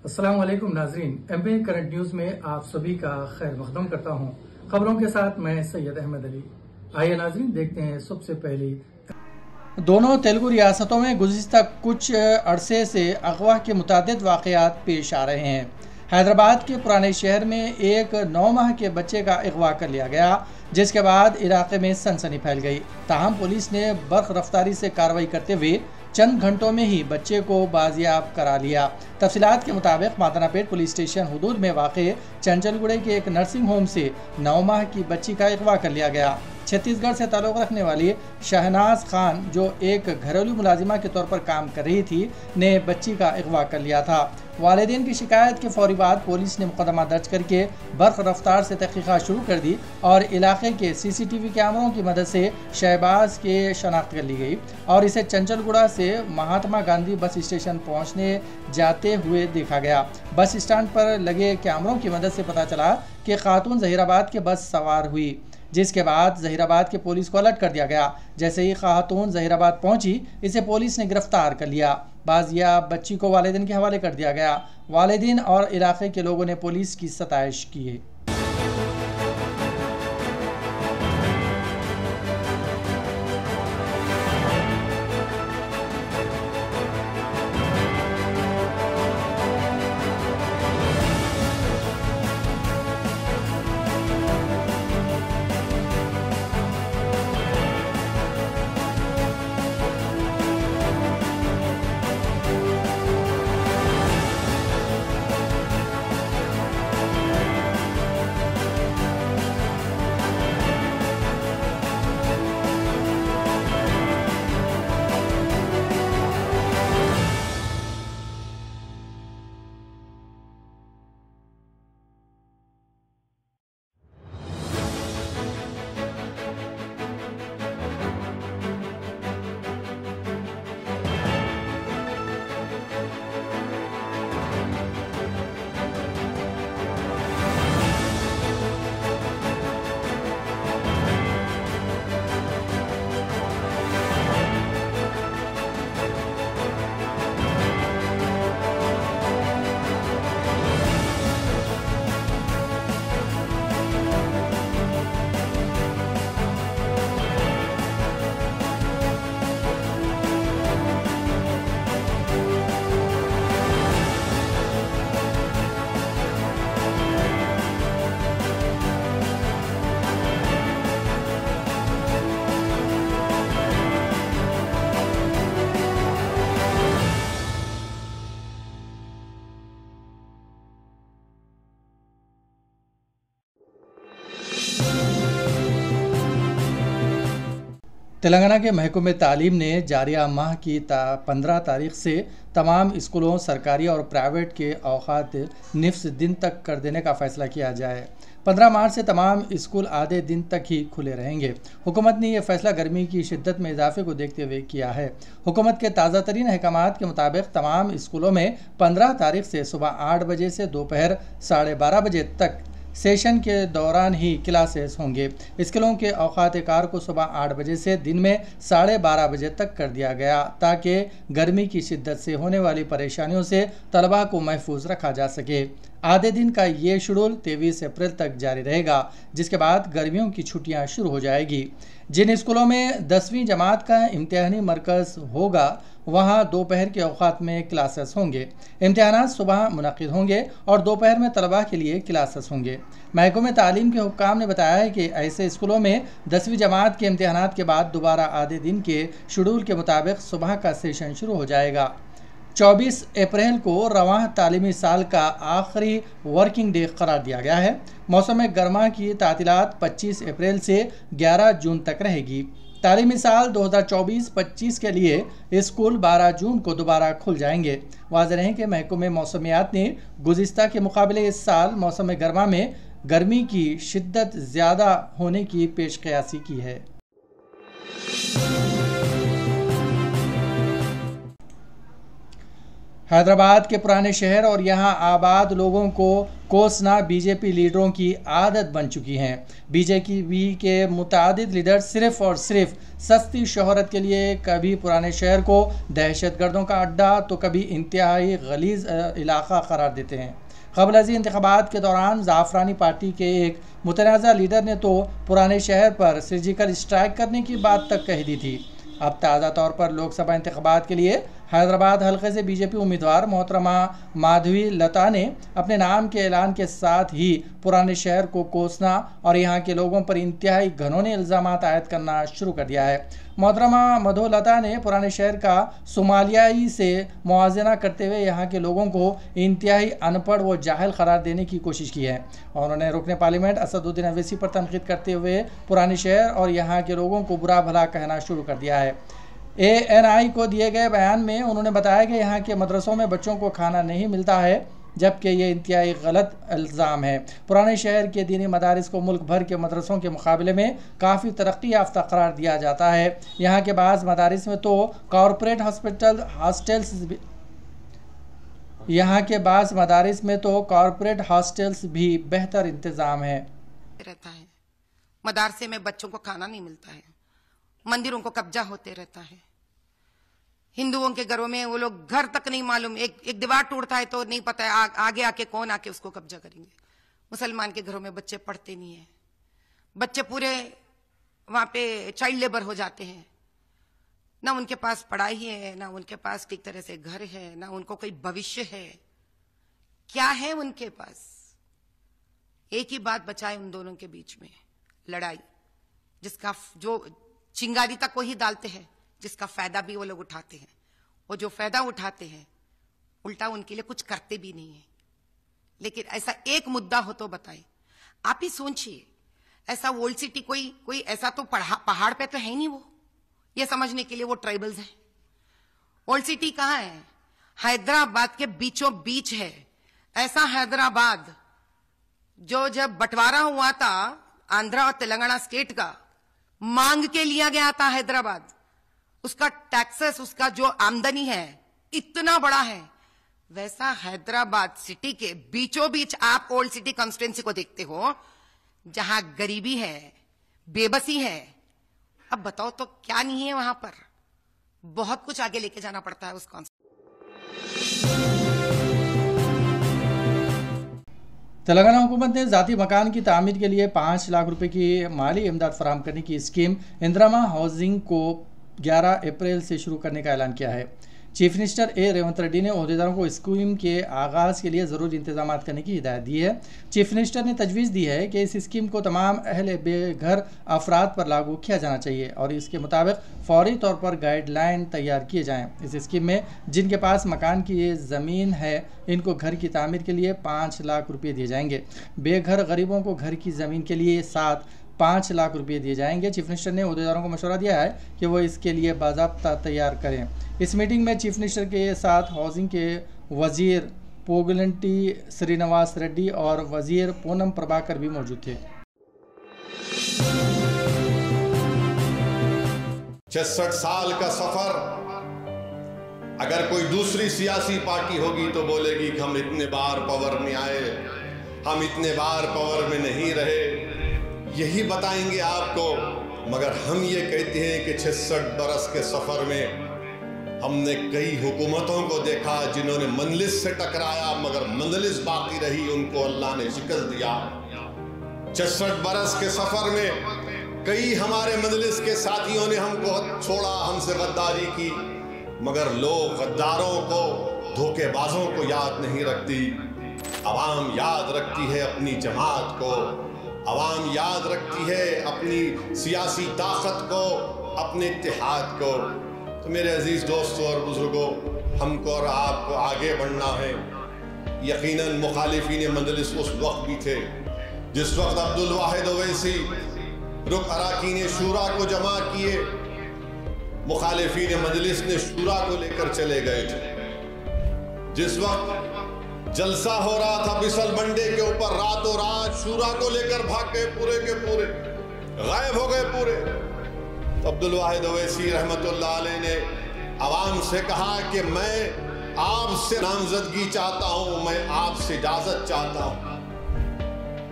अस्सलाम वालेकुम नाजरीन, एमपी करंट न्यूज में आप सभी का खैर मकदम करता हूं। खबरों के साथ मैं सैयद अहमद अली। आइए नाजरीन, देखते हैं सबसे पहली। दोनों तेलुगु रियासतों में गुज़िश्ता कुछ अरसे से अगवा के मुतादिद वाक़यात पेश आ रहे हैं। हैदराबाद के पुराने शहर में एक 9 माह के बच्चे का अगवा कर लिया गया, जिसके बाद इलाके में सनसनी फैल गई। ताहम पुलिस ने बर्ख रफ्तारी से कार्रवाई करते हुए चंद घंटों में ही बच्चे को बाजियाब करा लिया। तफसीलात के मुताबिक मादनापेट पुलिस स्टेशन हुदूद में वाक़े चंचलगुड़े के एक नर्सिंग होम से 9 माह की बच्ची का अगवा कर लिया गया। छत्तीसगढ़ से ताल्लुक़ रखने वाली शहनाज खान, जो एक घरेलू मुलाजिमा के तौर पर काम कर रही थी, ने बच्ची का अगवा कर लिया था। वालिदैन की शिकायत के फौरी बाद पुलिस ने मुकदमा दर्ज करके बर्ख रफ्तार से तहकीक़ात शुरू कर दी और इलाके के CCTV कैमरों की मदद से शहबाज के शनाख्त कर ली गई और इसे चंचलगुड़ा से महात्मा गांधी बस स्टेशन पहुंचने जाते हुए देखा गया। बस स्टैंड पर लगे कैमरों की मदद से पता चला कि खातून जहीराबाद के बस सवार हुई, जिसके बाद जहीराबाद के पुलिस को अलर्ट कर दिया गया। जैसे ही खातून जहीराबाद पहुंची, इसे पुलिस ने गिरफ्तार कर लिया। बाजियाब बच्ची को वालिदैन के हवाले कर दिया गया। वालिदैन और इलाके के लोगों ने पुलिस की सताइश की है। तेलंगाना के महकमे तालीम ने जारिया माह की 15 तारीख से तमाम स्कूलों, सरकारी और प्राइवेट के औकात निफ्स दिन तक कर देने का फैसला किया जाए। 15 मार्च से तमाम स्कूल आधे दिन तक ही खुले रहेंगे। हुकूमत ने यह फैसला गर्मी की शिद्दत में इजाफे को देखते हुए किया है। हुकूमत के ताज़ा तरीन अहकामात के मुताबिक तमाम स्कूलों में 15 तारीख से सुबह 8 बजे से दोपहर 12:30 बजे तक सेशन के दौरान ही क्लासेस होंगे। स्कूलों के औकात कार को सुबह 8 बजे से दिन में 12:30 बजे तक कर दिया गया, ताकि गर्मी की शिद्दत से होने वाली परेशानियों से तलबा को महफूज रखा जा सके। आधे दिन का ये शेड्यूल 23 अप्रैल तक जारी रहेगा, जिसके बाद गर्मियों की छुट्टियां शुरू हो जाएगी। जिन स्कूलों में 10वीं जमात का इम्तिहानी मरकज़ होगा, वहां दोपहर के औकात में क्लासेस होंगे। इम्तिहानात सुबह मुनक़िद होंगे और दोपहर में तलबा के लिए क्लासेस होंगे। महकमे तालीम के हुक्काम ने बताया है कि ऐसे स्कूलों में 10वीं जमात के इम्तिहानात के बाद दोबारा आधे दिन के शेड्यूल के मुताबिक सुबह का सेशन शुरू हो जाएगा। 24 अप्रैल को रवां तालीमी साल का आखिरी वर्किंग डे करार दिया गया है। मौसम गर्मा की तातीलात 25 अप्रैल से 11 जून तक रहेगी। तालीमी साल 2024-25 के लिए स्कूल 12 जून को दोबारा खुल जाएंगे। वाज़ेह है कि महकमे मौसमियात ने गुज़िश्ता के मुकाबले इस साल मौसम गर्मा में गर्मी की शिद्दत ज़्यादा होने की पेशकयासी की है। हैदराबाद के पुराने शहर और यहाँ आबाद लोगों को कोसना बीजेपी लीडरों की आदत बन चुकी है। बीजेपी के मुतादिद लीडर सिर्फ और सिर्फ सस्ती शोहरत के लिए कभी पुराने शहर को दहशतगर्दों का अड्डा तो कभी इंतहाई गलीज इलाका करार देते हैं। क़ब्ल अज़ी इंतख़ाबात के दौरान ज़ाफ़रानी पार्टी के एक मुतनाज़ा लीडर ने तो पुराने शहर पर सर्जिकल स्ट्राइक करने की बात तक कह दी थी। अब ताज़ा तौर पर लोकसभा इंतख़ाबात के लिए हैदराबाद हल्के से बीजेपी उम्मीदवार मोहतरमा माधवी लता ने अपने नाम के ऐलान के साथ ही पुराने शहर को कोसना और यहाँ के लोगों पर इंतहाई घिनौने इल्ज़ाम आयद करना शुरू कर दिया है। मोहतरमा मधु लता ने पुराने शहर का सोमालियाई से मुआवजा करते हुए यहाँ के लोगों को इंतहाई अनपढ़ व जाहिल करार देने की कोशिश की है और उन्होंने रुकने पार्लियामेंट असदुद्दीन अवैसी पर तनकीद करते हुए पुराने शहर और यहाँ के लोगों को बुरा भला कहना शुरू कर दिया है। ANI को दिए गए बयान में उन्होंने बताया कि यहाँ के मदरसों में बच्चों को खाना नहीं मिलता है, जबकि ये इंतहाई गलत इल्ज़ाम है। पुराने शहर के दीनी मदारिस को मुल्क भर के मदरसों के मुकाबले में काफ़ी तरक्की याफ्ता करार दिया जाता है। यहाँ के बाज़ मदारिस में तो कॉरपोरेट हॉस्टल्स भी बेहतर इंतज़ाम है। रहता है मदरसे में बच्चों को खाना नहीं मिलता है, मंदिरों को कब्जा होते रहता है। हिंदुओं के घरों में वो लोग घर तक नहीं मालूम, एक दीवार टूटता है तो नहीं पता है आगे आके कौन आके उसको कब्जा करेंगे। मुसलमान के घरों में बच्चे पढ़ते नहीं है, बच्चे पूरे वहां पे चाइल्ड लेबर हो जाते हैं। ना उनके पास पढ़ाई है, ना उनके पास ठीक तरह से घर है, ना उनको कोई भविष्य है। क्या है उनके पास? एक ही बात बचा है उन दोनों के बीच में, लड़ाई, जिसका जो चिंगारी तक को ही डालते हैं, जिसका फायदा भी वो लोग उठाते हैं। वो जो फायदा उठाते हैं उल्टा उनके लिए कुछ करते भी नहीं है। लेकिन ऐसा एक मुद्दा हो तो बताए। आप ही सोचिए, ऐसा ओल्ड सिटी कोई ऐसा तो पहाड़ पे तो है नहीं वो, ये समझने के लिए वो ट्राइबल्स है। ओल्ड सिटी कहां है? हैदराबाद के बीचों बीच है। ऐसा हैदराबाद जो जब बंटवारा हुआ था आंध्रा और तेलंगाना स्टेट का, मांग के लिया गया था हैदराबाद। उसका टैक्सेस, उसका जो आमदनी है इतना बड़ा है। वैसा हैदराबाद सिटी के बीचों बीच आप ओल्ड सिटी कॉन्स्टिट्यूएंसी को देखते हो, जहां गरीबी है, बेबसी है। अब बताओ तो क्या नहीं है वहां पर? बहुत कुछ आगे लेके जाना पड़ता है उस तेलंगाना हुकूमत ने ज़ाती मकान की तामीर के लिए 5 लाख रुपए की माली इमदाद फराहम करने की स्कीम इंदिरा हाउसिंग को 11 अप्रैल से शुरू करने का ऐलान किया है। चीफ मिनिस्टर रेवंत रेड्डी ने अहदेदारों को स्कीम के आगाज़ के लिए ज़रूरी इंतजाम करने की हिदायत दी है। चीफ मिनिस्टर ने तजवीज़ दी है कि इस स्कीम को तमाम अहल बेघर अफराद पर लागू किया जाना चाहिए और इसके मुताबिक फौरी तौर पर गाइडलाइन तैयार किए जाएँ। इस स्कीम में जिनके पास मकान की ज़मीन है, इनको घर की तामीर के लिए 5 लाख रुपये दिए जाएंगे। बेघर गरीबों को घर की ज़मीन के लिए 5 लाख रुपये दिए जाएंगे। चीफ मिनिस्टर ने अहदेदारों को मशवरा दिया है कि वो इसके लिए बाज़ाब्ता तैयार करें। इस मीटिंग में चीफ मिनिस्टर के साथ हाउसिंग के वजीर पोगलंटी श्रीनिवास रेड्डी और वजीर पूनम प्रभाकर भी मौजूद थे। 66 साल का सफर, अगर कोई दूसरी सियासी पार्टी होगी तो बोलेगी कि हम इतने बार पावर में आए, हम इतने बार पावर में नहीं रहे, यही बताएंगे आपको। मगर हम ये कहते हैं कि 66 बरस के सफर में हमने कई हुकूमतों को देखा जिन्होंने मंजिलिस से टकराया, मगर मंजिलिस बाकी रही, उनको अल्लाह ने शिकस्त दिया। 66 बरस के सफर में कई हमारे मंजिलिस के साथियों ने हमको छोड़ा, हमसे गद्दारी की, मगर लोग गद्दारों को, धोखेबाजों को याद नहीं रखती। अवाम याद रखती है अपनी जमात को, अवाम याद रखती है अपनी सियासी ताकत को, अपने इत्तेहाद को। तो मेरे अजीज़ दोस्तों और बुजुर्गों, हमको और आपको आगे बढ़ना है। यकीनन मुखालिफीन मंजिलिस उस वक्त भी थे जिस वक्त अब्दुल वाहिद ओवैसी रुक अराकीन शूरा को जमा किए, मुखालिफीन मंजिलिस ने शूरा को लेकर चले गए थे। जिस वक्त जलसा हो रहा था बिसल बंडे के ऊपर, रातों रात शूरा को लेकर भाग गए, पूरे के पूरे गायब हो गए पूरे। तो अब्दुल वाहिद ओवैसी रहमतुल्लाह अलैह ने आवाम से कहा कि मैं आपसे नामजदगी चाहता हूं, मैं आपसे इजाजत चाहता हूं।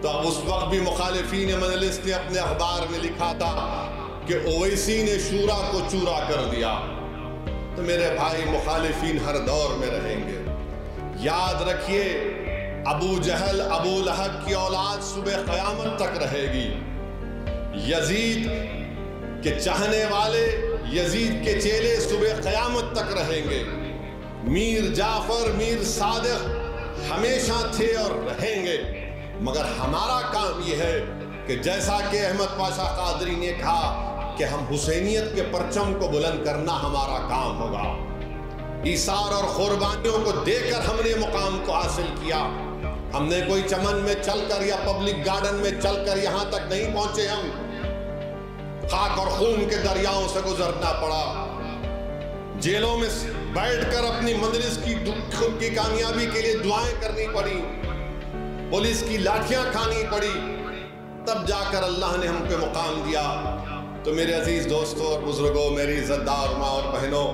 तो उस वक्त भी मुखालिफीन मजलिस ने अपने अखबार में लिखा था कि ओवैसी ने शूरा को चूरा कर दिया। तो मेरे भाई, मुखालिफीन हर दौर में रहेंगे। याद रखिए, अबू जहल, अबू लहब की औलाद सुबह क़यामत तक रहेगी। यजीद के चाहने वाले, यजीद के चेले सुबह क़यामत तक रहेंगे। मीर जाफर, मीर सादिक हमेशा थे और रहेंगे। मगर हमारा काम यह है कि जैसा कि अहमद पाशा कादरी ने कहा कि हम हुसैनियत के परचम को बुलंद करना हमारा काम होगा। ईसार और कुर्बानियों को देकर हमने मुकाम को हासिल किया। हमने कोई चमन में चलकर या पब्लिक गार्डन में चलकर यहां तक नहीं पहुंचे। हम खाक और खून के दरियाओं से गुजरना पड़ा। जेलों में बैठकर अपनी मजलिस की खुद की कामयाबी के लिए दुआएं करनी पड़ी, पुलिस की लाठियां खानी पड़ी, तब जाकर अल्लाह ने हमको मुकाम दिया। तो मेरे अजीज दोस्तों और बुजुर्गों, मेरी इज्जतदार माँ और बहनों,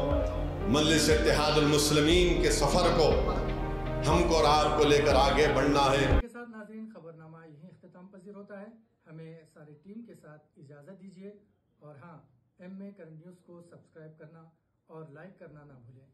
मजलिस इत्तेहादुल मुस्लिमीन के सफर को हमको और आपको लेकर आगे बढ़ना है। के साथ नाज़रीन, खबरनामा यहीं इख्तिताम पजीर होता है। हमें सारी टीम के साथ इजाज़त दीजिए और हाँ, MA करंट न्यूज़ को सब्सक्राइब करना और लाइक करना ना भूलें।